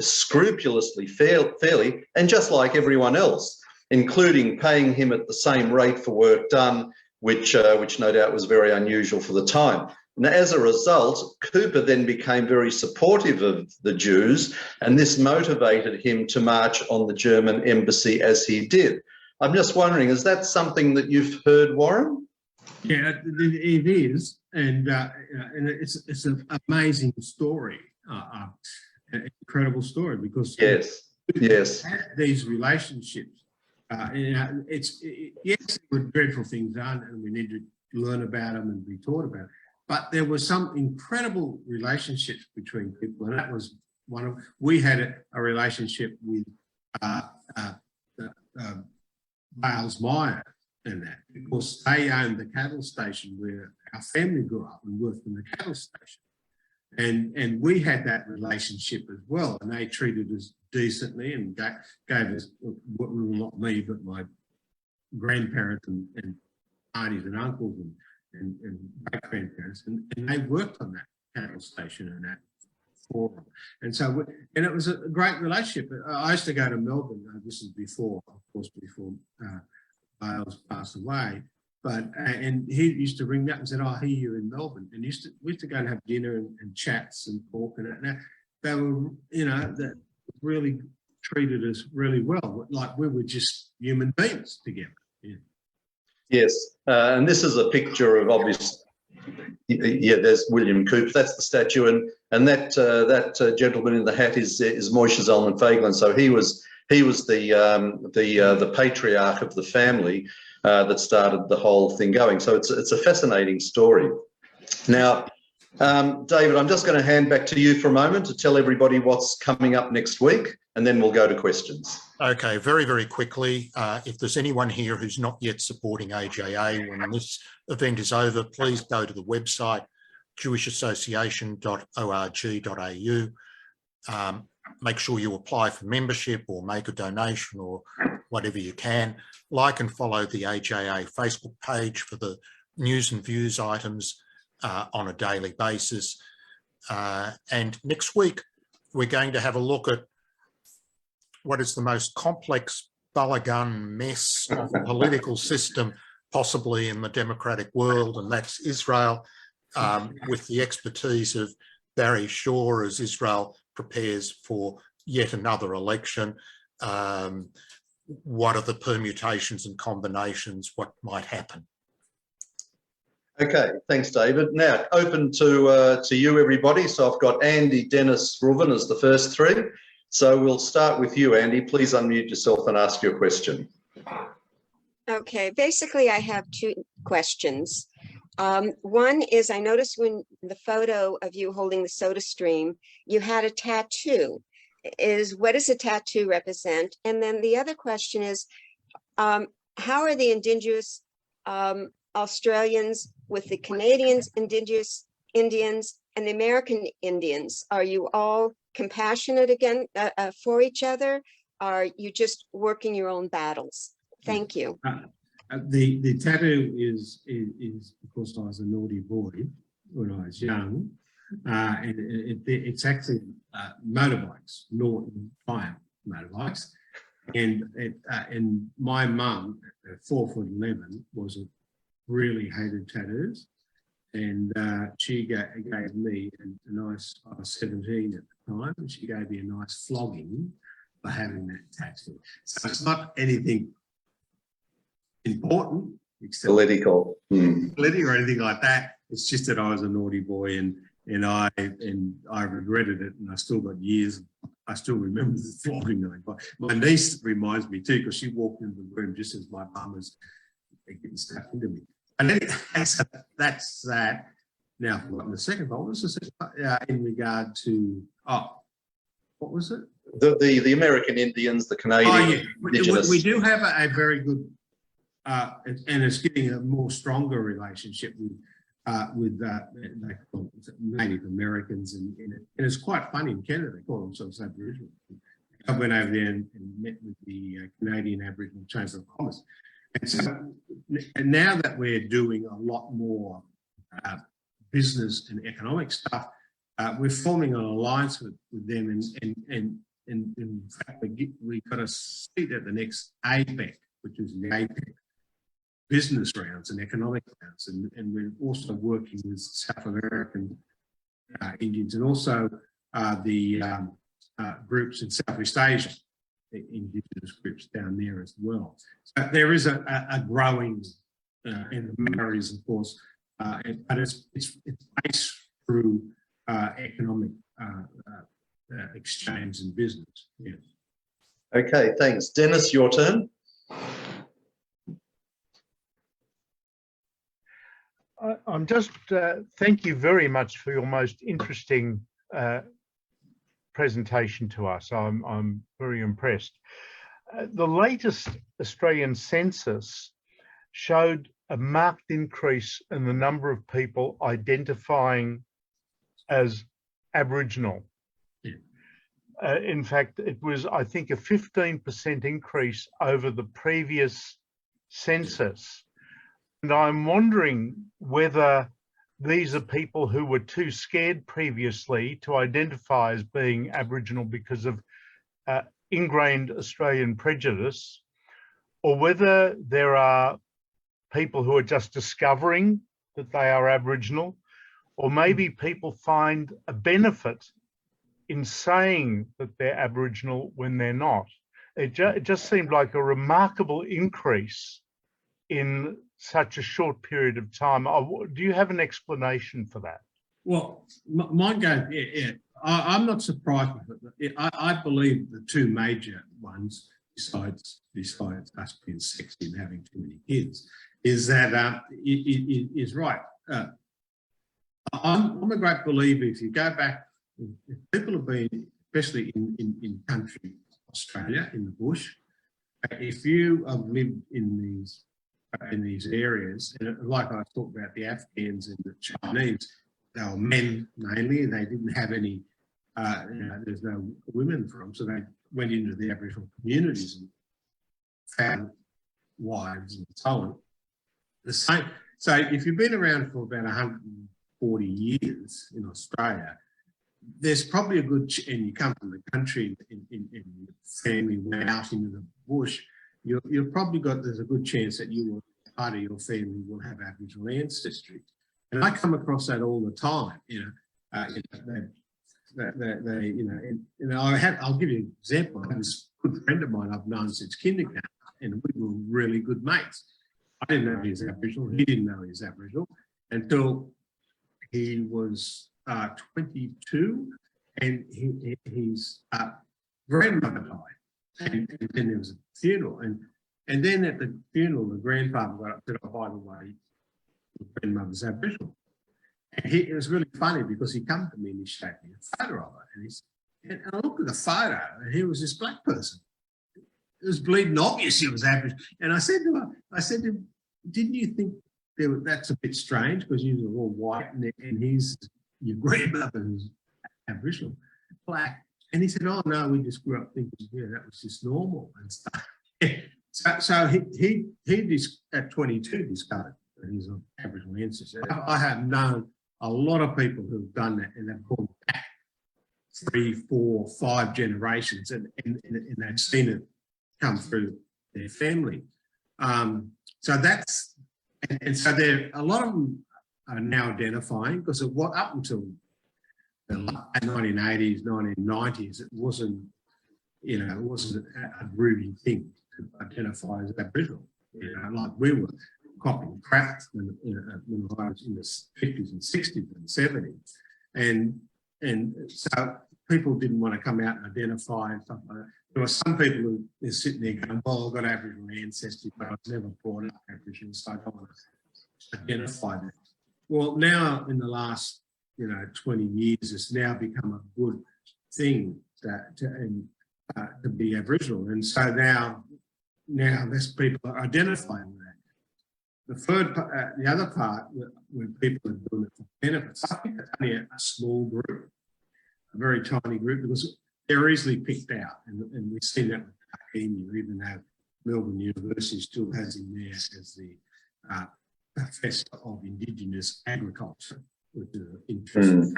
scrupulously fairly, and just like everyone else, including paying him at the same rate for work done, which no doubt was very unusual for the time. And as a result, Cooper then became very supportive of the Jews, and this motivated him to march on the German embassy as he did. I'm just wondering, is that something that you've heard, Warren?
Yeah, it is, and it's an amazing story, an incredible story, because
yes,
these relationships. Yes, there were dreadful things done, and we need to learn about them and be taught about it. But there were some incredible relationships between people, and that was one of. We had a relationship with Wales Meyer. And that, because they owned the cattle station where our family grew up and worked in the cattle station, and we had that relationship as well, and they treated us decently and gave us, well, not me, but my grandparents and aunties and uncles and great grandparents, and they worked on that cattle station and that forum, and so and it was a great relationship. I used to go to Melbourne. This is before, of course, before. Wales passed away, and he used to ring me up and said, "Oh, I hear you in Melbourne," and we used to go and have dinner and chats and talk, and that. They were, that really treated us really well, like we were just human beings together. Yeah.
Yes, and this is a picture of obvious. Yeah, there's William Cooper. That's the statue, and that gentleman in the hat is Moshe Zalman Faglin. So he was the patriarch of the family that started the whole thing going. So it's a fascinating story. Now, David, I'm just going to hand back to you for a moment to tell everybody what's coming up next week, and then we'll go to questions. Okay,
very, very quickly, if there's anyone here who's not yet supporting AJA when this event is over, please go to the website jewishassociation.org.au. Make sure you apply for membership or make a donation or whatever you can. Like and follow the AJA Facebook page for the news and views items on a daily basis. And next week, we're going to have a look at what is the most complex balagan mess of a political system possibly in the democratic world, and that's Israel, with the expertise of Barry Shaw as Israel prepares for yet another election, what are the permutations and combinations, what might happen?
Okay, thanks, David. Now, open to you, everybody. So I've got Andy, Dennis, Ruven as the first three. So we'll start with you, Andy. Please unmute yourself and ask your question.
Okay, basically I have two questions. One is, I noticed when the photo of you holding the soda stream, you had a tattoo. What does a tattoo represent? And then the other question is, how are the Indigenous Australians with the Canadians, Indigenous Indians, and the American Indians? Are you all compassionate again for each other? Are you just working your own battles? Thank you.
The tattoo is because I was a naughty boy when I was young, and it's actually motorbikes, Norton Triumph motorbikes, and my mum, at 4'11", was a really hated tattoos, and she gave me a nice. I was 17 at the time, and she gave me a nice flogging for having that tattoo. So it's not anything important, except
Political.
or anything like that. It's just that I was a naughty boy, and I regretted it, and I still got years. I still remember the flogging that I got. My niece reminds me too, because she walked into the room just as my mum was getting stuck into me. And then that's that. Now I've forgotten the second part. What was the second part? In regard to what was it?
The American Indians, the Canadian Indigenous.
We do have a very good. And it's getting a more stronger relationship with they call it Native Americans, and it's quite funny in Canada. They call themselves Aboriginal. I went over there and met with the Canadian Aboriginal Chamber of Commerce, and so and now that we're doing a lot more business and economic stuff, we're forming an alliance with them, and in fact we got a seat at the next APEC, which is the APEC. Business rounds and economic rounds, and we're also working with South American Indians, and also the groups in Southeast Asia, the Indigenous groups down there as well. So there is a growing, in the Maoris, of course, but it's based through economic exchange and business. Yes.
Okay, thanks. Dennis, your turn.
I'm just, thank you very much for your most interesting presentation to us. I'm very impressed. The latest Australian census showed a marked increase in the number of people identifying as Aboriginal. Yeah. In fact, it was, I think, a 15% increase over the previous census. And I'm wondering whether these are people who were too scared previously to identify as being Aboriginal because of ingrained Australian prejudice, or whether there are people who are just discovering that they are Aboriginal, or maybe people find a benefit in saying that they're Aboriginal when they're not. It just seemed like a remarkable increase in such a short period of time. Do you have an explanation for that?
Well, mine goes, yeah. I'm not surprised with it. I believe the two major ones, besides us being sexy and having too many kids, is that it is right. I'm a great believer. If you go back, if people have been, especially in country Australia, in the bush, if you have lived in these areas, and like I talked about the Afghans and the Chinese, they were men mainly, and they didn't have any, there's no women for them, so they went into the Aboriginal communities and found wives and so on. The same. So if you've been around for about 140 years in Australia, there's probably a good, and you come from the country and your family went out into the bush, you've probably got, there's a good chance that you will, part of your family will have Aboriginal ancestry. And I come across that all the time, I'll give you an example. I have this good friend of mine I've known since kindergarten, and we were really good mates. I didn't know he was Aboriginal. He didn't know he was Aboriginal until he was 22, and his grandmother died, and then there was a funeral, and then at the funeral, the grandfather got up and said, "Oh, by the way, your grandmother's Aboriginal." And it was really funny because he come to me and he showed me a photo of it, and I looked at the photo, and he was this black person. It was bleeding obvious he was Aboriginal. And I said to him, "Didn't you think that's a bit strange because you were all white and your grandmother was Aboriginal, black?" And he said, "Oh no, we just grew up thinking, yeah, that was just normal and stuff." So he at 22 discovered that he's an Aboriginal ancestor. I have known a lot of people who've done that, and they've gone back 3, 4, 5 generations, and they've seen it come through their family. So that's, and so there, a lot of them are now identifying, because of what up until the 1980s, 1990s, it wasn't a groovy thing to identify as Aboriginal. Like we were copying crap when I was in the 50s and 60s and 70s, and so people didn't want to come out and identify and stuff like that. There were some people who are sitting there going, "Well, I've got Aboriginal ancestry, but I was never brought up Aboriginal, so I don't want to identify that." Well, now in the last 20 years, it's now become a good thing to be Aboriginal, and so now less people are identifying that. The other part, where people are doing it for benefits, I think it's only a small group, a very tiny group, because they're easily picked out, and we've seen that with academia, even though Melbourne University still has him there as the Professor of Indigenous Agriculture, which is interesting.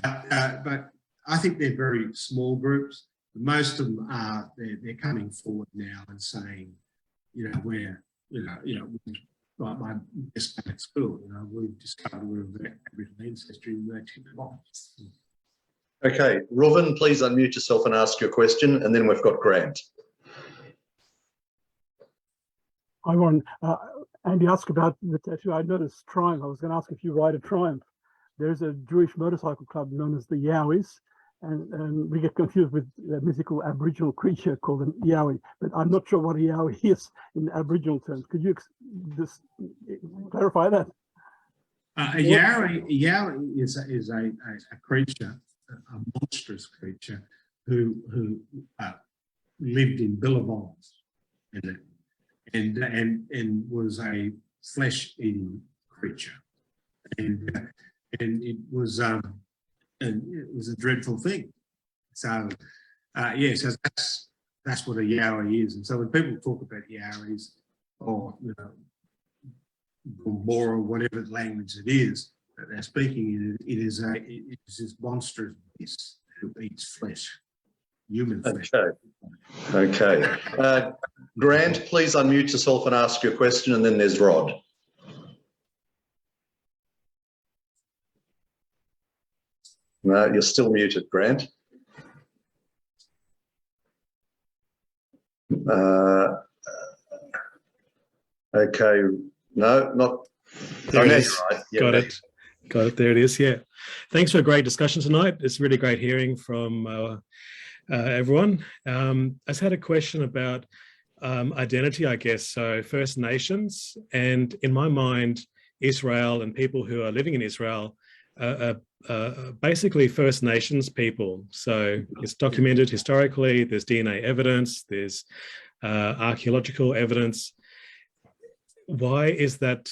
But I think they're very small groups. Most of them are, they're coming forward now and saying, like my best mate at school, we've discovered we're of Aboriginal ancestry, and they tick the box.
Okay, Robin, please unmute yourself and ask your question, and then we've got Grant.
Hi, Warren. Andy asked about the tattoo. I noticed Triumph. I was going to ask if you ride a Triumph. There's a Jewish motorcycle club known as the Yowies, and we get confused with a mythical Aboriginal creature called an Yowie, but I'm not sure what a Yowie is in Aboriginal terms. Could you just clarify that?
A Yowie is a creature, a monstrous creature who lived in billabongs and was a flesh-eating creature, and it was a dreadful thing. So so that's what a Yowie is. And so when people talk about Yowies, or or whatever language it is that they're speaking in, it is this monstrous beast who eats flesh, human flesh.
Okay. Grant, please unmute yourself and ask your question, and then there's Rod. No, you're still muted, Grant. Okay. No, not.
There it is.
Right. Yeah,
Got it. There it is. Yeah. Thanks for a great discussion tonight. It's really great hearing from everyone. I just had a question about identity, I guess. So First Nations, and in my mind, Israel and people who are living in Israel are basically First Nations people. So it's documented historically, there's DNA evidence, there's archaeological evidence. Why is that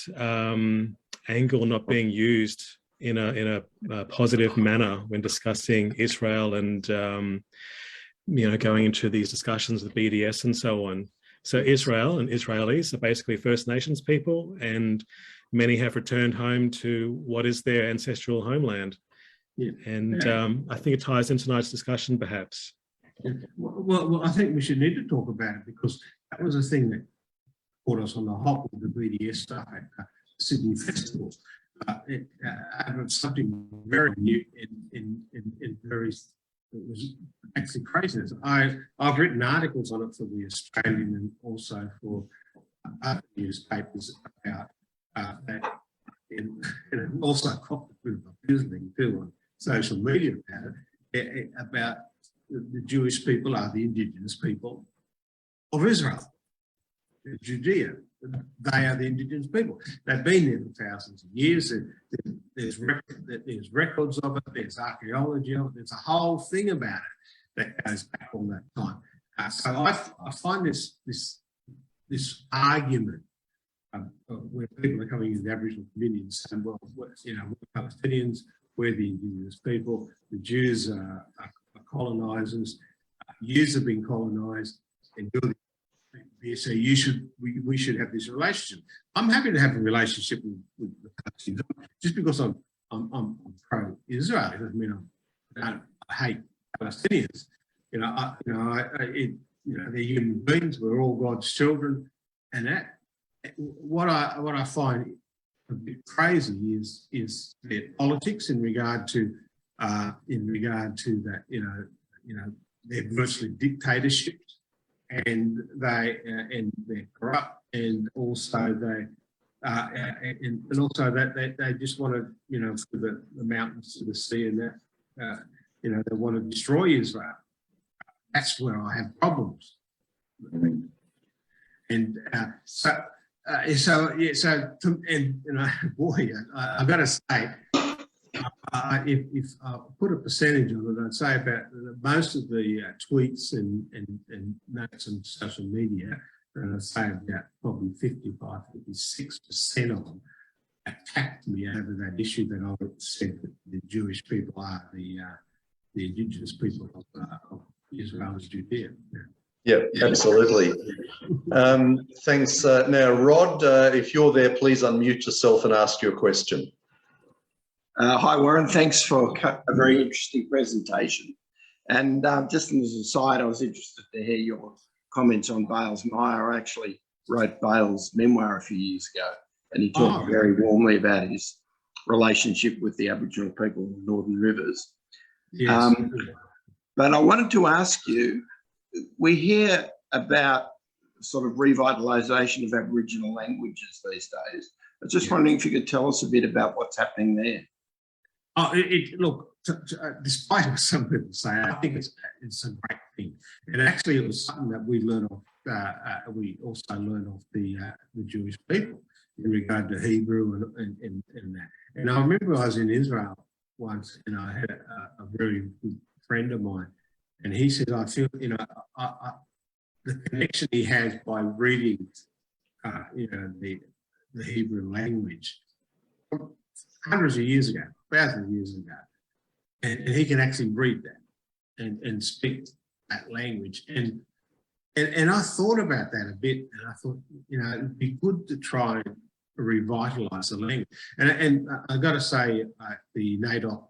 angle not being used in a positive manner when discussing Israel and going into these discussions with BDS and so on? So Israel and Israelis are basically First Nations people, and many have returned home to what is their ancestral homeland.
Yeah.
And I think it ties into tonight's discussion, perhaps.
Well, I think we should need to talk about it, because that was a thing that put us on the hop with the BDS stuff at the Sydney Festival. something very new in very, it was actually craziness. I've written articles on it for the Australian and also for other newspapers about that, and also got a bit of a fizzling too on social media about it, about the Jewish people are the indigenous people of Israel, Judea. They are the indigenous people. They've been there for thousands of years. There's records of it. There's archaeology of it. There's a whole thing about it that goes back all that time. So I find this argument where people are coming into the Aboriginal community and saying, well, you know, we're Palestinians, we're the indigenous people, the Jews are colonisers, yous have been colonised, and you're the, so we should have this relationship. I'm happy to have a relationship with the Palestinians. Just because I'm pro-Israel doesn't mean I hate Palestinians. You know, they're human beings. We're all God's children, and that what I find a bit crazy is their politics in regard to that. You know, they're virtually dictatorships. And they're corrupt, and also they they just want to, you know, for the mountains to the sea, and that you know, they want to destroy Israel. That's where I have problems. And boy, I've got to say, if I put a percentage on it, I'd say about most of the tweets and notes on social media, I'd say about probably 55, 56% of them attacked me over that issue that I said that the Jewish people are the indigenous people of Israel as Judea.
Yeah, absolutely. Thanks. Now, Rod, if you're there, please unmute yourself and ask your question.
Hi, Warren. Thanks for a very interesting presentation. And just as an aside, I was interested to hear your comments on Bales Meyer. I actually wrote Bales' memoir a few years ago, and he talked very warmly about his relationship with the Aboriginal people in the Northern Rivers.
Yes.
But I wanted to ask you, we hear about sort of revitalisation of Aboriginal languages these days. I was just wondering if you could tell us a bit about what's happening there.
Oh, look, despite what some people say, I think it's a great thing. And actually, it was something that we learned off. We also learned off the Jewish people in regard to Hebrew and that. And I remember I was in Israel once, and I had a very good friend of mine, and he said, "I feel, you know, the connection he has by reading, you know, the Hebrew language hundreds of years ago, thousands of years ago, and he can actually read that and speak that language." And I thought about that a bit, and I thought, you know, it'd be good to try and revitalise the language. And I've got to say, the NAIDOC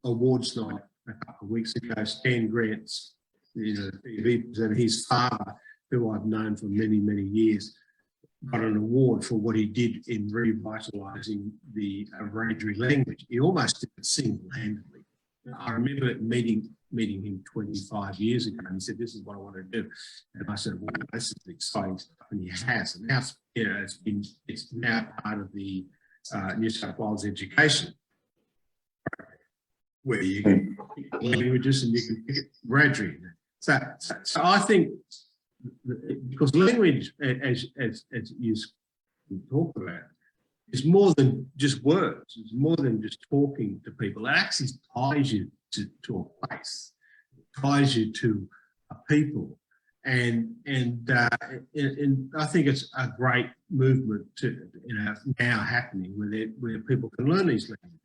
awards night a couple of weeks ago, Stan Grant's, you know, his father, who I've known for many, many years, got an award for what he did in revitalising the Wiradjuri language. He almost did it single-handedly. I remember meeting him 25 years ago, and he said, "This is what I want to do." And I said, "Well, this is exciting stuff," and he has. And now, you know, it's now part of the New South Wales education, where you can pick languages and you can pick Wiradjuri. So I think, because language, as you talk about, is more than just words. It's more than just talking to people. It actually ties you to a place. It ties you to a people. And I think it's a great movement to, you know, now happening where people can learn these languages.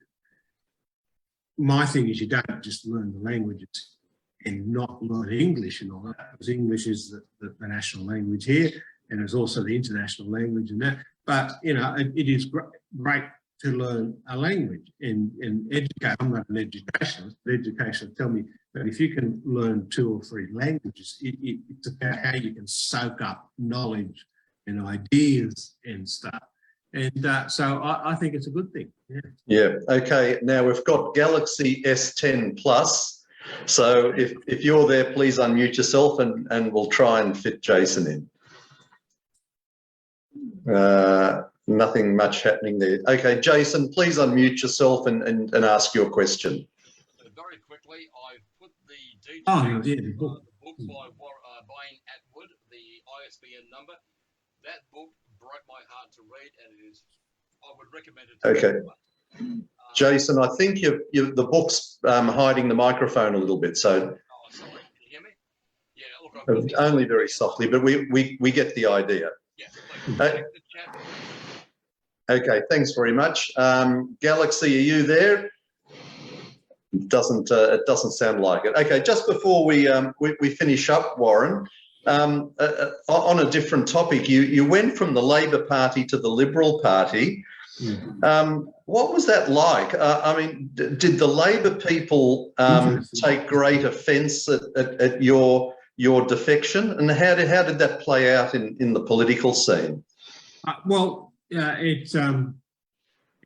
My thing is, you don't just learn the languages and not learn English and all that, because English is the national language here, and it's also the international language and that. But, you know, it is great to learn a language and educate. I'm not an educationalist, but education tell me that if you can learn 2 or 3 languages, it's about how you can soak up knowledge and ideas and stuff. And so I think it's a good thing. Yeah.
Yeah. Okay. Now we've got Galaxy S10 Plus. So if you're there, please unmute yourself and we'll try and fit Jason in. Nothing much happening there. Okay, Jason, please unmute yourself and ask your question.
Very quickly, I've put the details
the book.
The book by Bain Atwood, the ISBN number. That book broke my heart to read, and I would recommend it to
Okay. Jason, I think the book's hiding the microphone a little bit, so.
Oh, sorry. Can you hear me? Yeah, look,
only very softly, but we get the idea.
Yeah.
Okay, thanks very much. Galaxy, are you there? It doesn't sound like it. Okay, just before we finish up, Warren, on a different topic, you went from the Labor Party to the Liberal Party. What was that like? I mean, did the Labor people take great offence at your defection, and how did that play out in the political scene?
It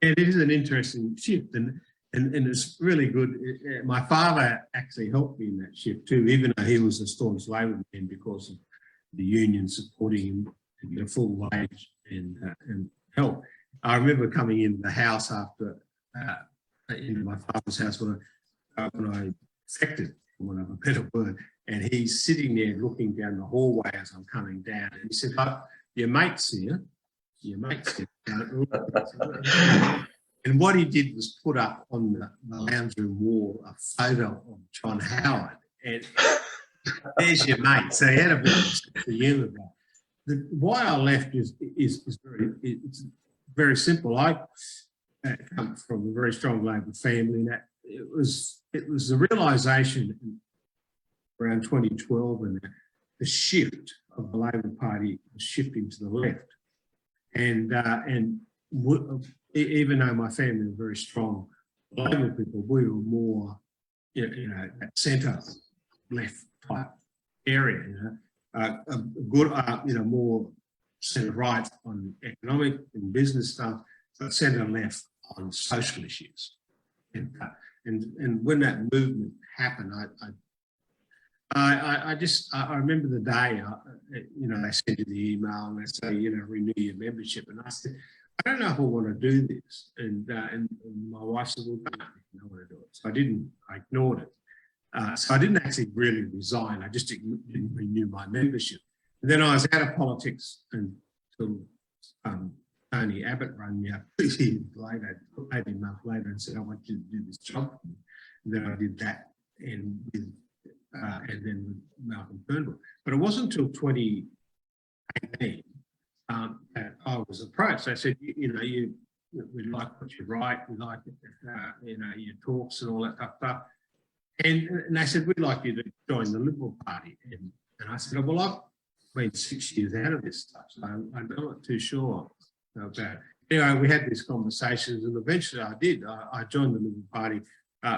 is an interesting shift, and it's really good. My father actually helped me in that shift too, even though he was a staunch Labor man, because of the union supporting him to get a full wage and help. I remember coming into the house into my father's house when I defected, for want of a better word, and he's sitting there looking down the hallway as I'm coming down, and he said, "Oh, your mate's here. Your mate's here." And what he did was put up on the lounge room wall a photo of John Howard, and there's your mate. So he had a bit of humour about it. Why I left is very simple. I come from a very strong Labor family, and that it was the realisation around 2012 and the shift of the Labor Party was shifting to the left, and even though my family were very strong Labor people, we were more, that centre left type area, more centre right on economic and business stuff, but centre left on social issues. And when that movement happened, I remember the day, they sent you the email and they say, renew your membership. And I said, I don't know if I want to do this. And my wife said, well, don't if you don't want to do it. So I ignored it. So I didn't actually really resign. I just didn't renew my membership. And then I was out of politics until Tony Abbott rang me up 18 months later and said, I want you to do this job for me. And then I did that and then with Malcolm Turnbull. But it wasn't until 2018 that I was approached. I said, we like what you write, we like your talks and all that stuff. And they said, we'd like you to join the Liberal Party. And I said, well, I've been 6 years out of this stuff, so I'm not too sure about it. Anyway, we had these conversations, and eventually I did. I joined the Liberal Party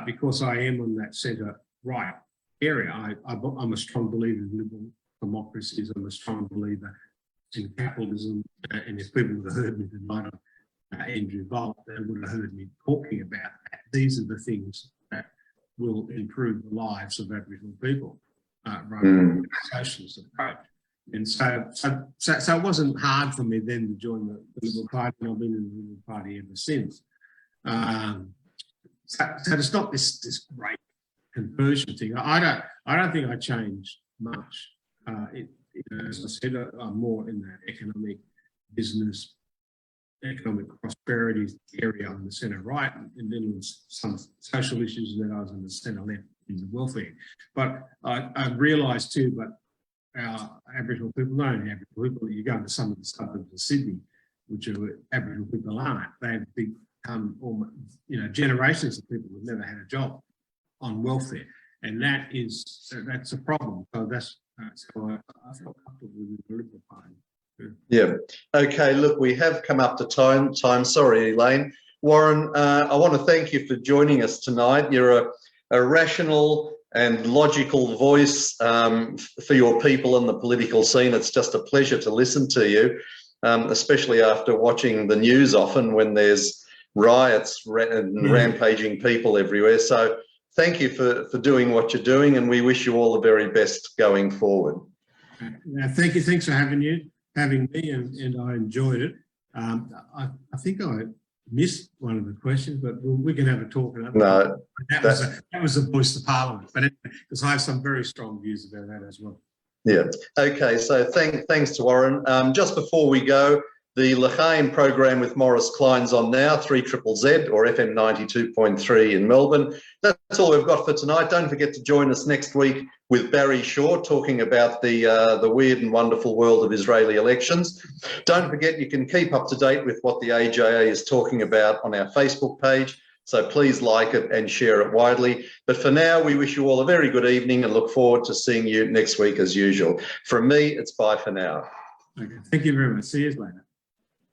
because I am on that centre-right area. I'm a strong believer in liberal democracies. I'm a strong believer in capitalism. And if people would have heard me tonight on Andrew Bolt, they would have heard me talking about that. These are the things that will improve the lives of Aboriginal people rather than a socialist approach. And so it wasn't hard for me then to join the Liberal Party, and I've been in the Liberal Party ever since. So it's not this great conversion thing. I don't think I changed much. As I said, I'm more in that economic business, economic prosperity area on the centre right, and then was some social issues, and then I was in the centre left in the welfare. But I realised too, but our Aboriginal people, not only Aboriginal people, you go into some of the suburbs of Sydney, which are Aboriginal people aren't. They've become generations of people who've never had a job on welfare, and that's a problem. So that's so I felt comfortable with the Liberal Party.
Yeah. Okay. Look, we have come up to time. Sorry, Elaine. Warren, I want to thank you for joining us tonight. You're a rational and logical voice for your people in the political scene. It's just a pleasure to listen to you. especially after watching the news often when there's riots and rampaging people everywhere. So thank you for doing what you're doing, and we wish you all the very best going forward.
Thank you. Thanks for having me, and I enjoyed it. I think I missed one of the questions, but we can have a talk.
No,
that was a voice of Parliament, but because I have some very strong views about that as well.
Yeah. Okay. So thanks to Warren. Just before we go, the L'Chaim program with Morris Klein's on now, 3ZZZ or FM 92.3 in Melbourne. That's all we've got for tonight. Don't forget to join us next week with Barry Shaw talking about the weird and wonderful world of Israeli elections. Don't forget you can keep up to date with what the AJA is talking about on our Facebook page. So please like it and share it widely. But for now, we wish you all a very good evening and look forward to seeing you next week as usual. From me, it's bye for now.
Okay, thank you very much. See you later.